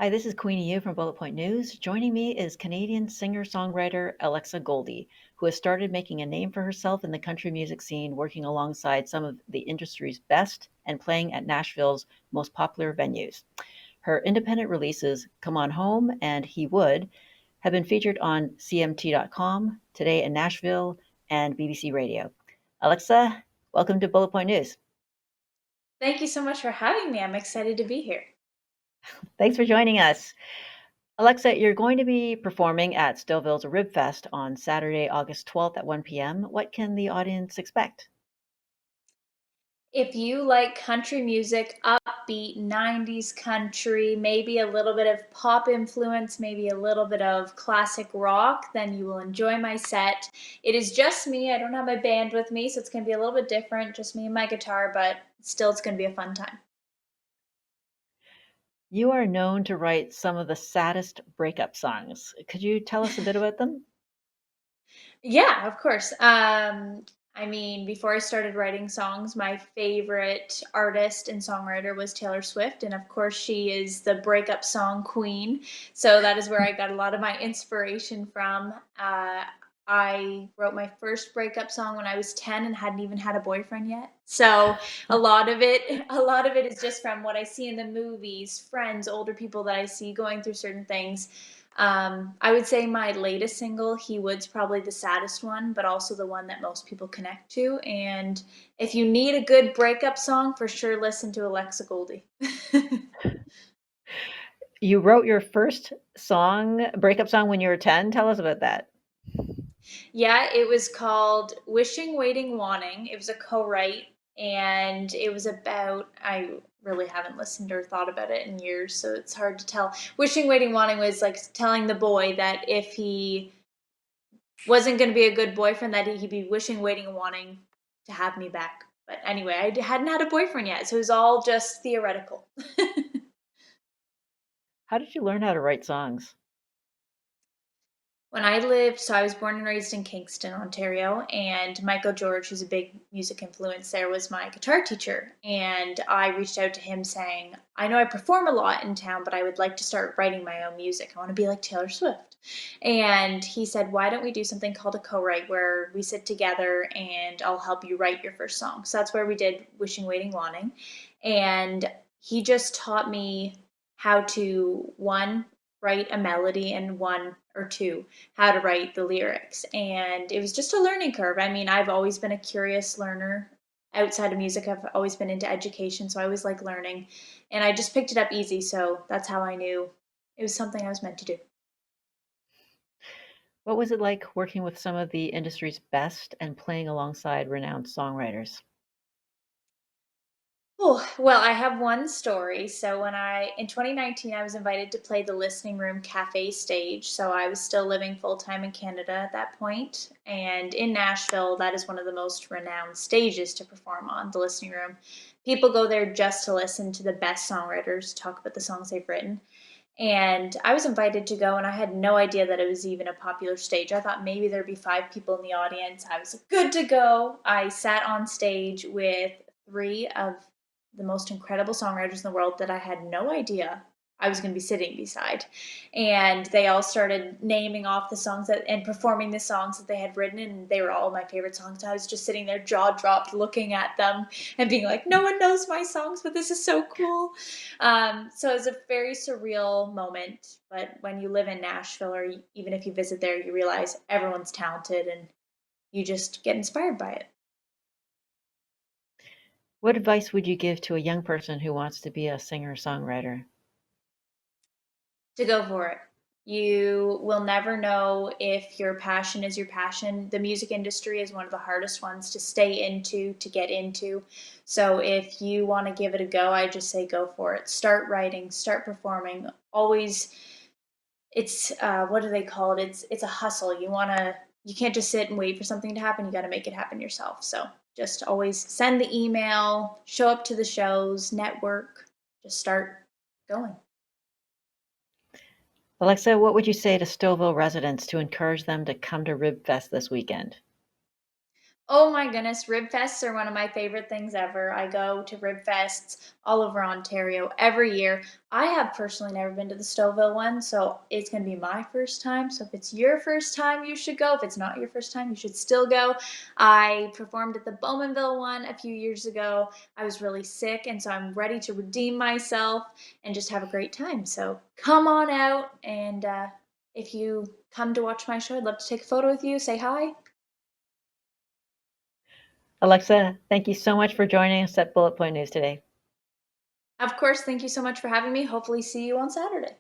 Hi, this is Queenie Yu from Bullet Point News. Joining me is Canadian singer-songwriter Alexa Goldie, who has started making a name for herself in the country music scene, working alongside some of the industry's best and playing at Nashville's most popular venues. Her independent releases, Come On Home and He Would, have been featured on CMT.com, Today in Nashville, and BBC Radio. Alexa, welcome to Bullet Point News. Thank you so much for having me. I'm excited to be here. Thanks for joining us. Alexa, you're going to be performing at Stouffville's Ribfest on Saturday, August 12th at 1 p.m. What can the audience expect? If you like country music, upbeat 90s country, maybe a little bit of pop influence, maybe a little bit of classic rock, then you will enjoy my set. It is just me. I don't have my band with me, so it's going to be a little bit different, just me and my guitar, but still it's going to be a fun time. You are known to write some of the saddest breakup songs. Could you tell us a bit about them? Yeah, of course. Before I started writing songs, my favorite artist and songwriter was Taylor Swift. And of course, she is the breakup song queen. So that is where I got a lot of my inspiration from. I wrote my first breakup song when I was 10 and hadn't even had a boyfriend yet. So a lot of it is just from what I see in the movies, friends, older people that I see going through certain things. I would say my latest single, He Wood's probably the saddest one, but also the one that most people connect to. And if you need a good breakup song, for sure listen to Alexa Goldie. You wrote your first breakup song, when you were 10. Tell us about that. Yeah, it was called Wishing, Waiting, Wanting. It was a co-write, and it was about, I really haven't listened or thought about it in years, so it's hard to tell. Wishing, Waiting, Wanting was like telling the boy that if he wasn't going to be a good boyfriend, that he'd be wishing, waiting, and wanting to have me back. But anyway, I hadn't had a boyfriend yet, so it was all just theoretical. How did you learn how to write songs? So I was born and raised in Kingston, Ontario, and Michael George, who's a big music influence there, was my guitar teacher. And I reached out to him saying, I know I perform a lot in town, but I would like to start writing my own music. I want to be like Taylor Swift. And he said, why don't we do something called a co-write where we sit together and I'll help you write your first song. So that's where we did Wishing, Waiting, Wanting. And he just taught me how to, one, write a melody, and one or two, how to write the lyrics. And it was just a learning curve. I mean, I've always been a curious learner. Outside of music, I've always been into education, so I always like learning. And I just picked it up easy, so that's how I knew it was something I was meant to do. What was it like working with some of the industry's best and playing alongside renowned songwriters? Oh, well, I have one story. So in 2019, I was invited to play the Listening Room Cafe stage. So I was still living full time in Canada at that point. And in Nashville, that is one of the most renowned stages to perform on, the Listening Room. People go there just to listen to the best songwriters talk about the songs they've written. And I was invited to go, and I had no idea that it was even a popular stage. I thought maybe there'd be five people in the audience. I was good to go. I sat on stage with three of the most incredible songwriters in the world that I had no idea I was going to be sitting beside. And they all started naming off the songs and performing the songs that they had written, and they were all my favorite songs. I was just sitting there, jaw dropped, looking at them and being like, no one knows my songs, but this is so cool. So it was a very surreal moment. But when you live in Nashville, or even if you visit there, you realize everyone's talented and you just get inspired by it. What advice would you give to a young person who wants to be a singer-songwriter? To go for it. You will never know if your passion is your passion. The music industry is one of the hardest ones to stay into, to get into. So if you want to give it a go, I just say go for it. Start writing, start performing. Always, it's what do they call it? It's a hustle. You can't just sit and wait for something to happen. You got to make it happen yourself. So just always send the email, show up to the shows, network, just start going. Alexa, what would you say to Stouffville residents to encourage them to come to Ribfest this weekend? Oh my goodness, Ribfests are one of my favorite things ever. I go to Ribfests all over Ontario every year. I have personally never been to the Stouffville one, so it's going to be my first time. So if it's your first time, you should go. If it's not your first time, you should still go. I performed at the Bowmanville one a few years ago. I was really sick, and so I'm ready to redeem myself and just have a great time. So come on out, and if you come to watch my show, I'd love to take a photo with you, say hi. Alexa, thank you so much for joining us at Bullet Point News today. Of course, thank you so much for having me. Hopefully see you on Saturday.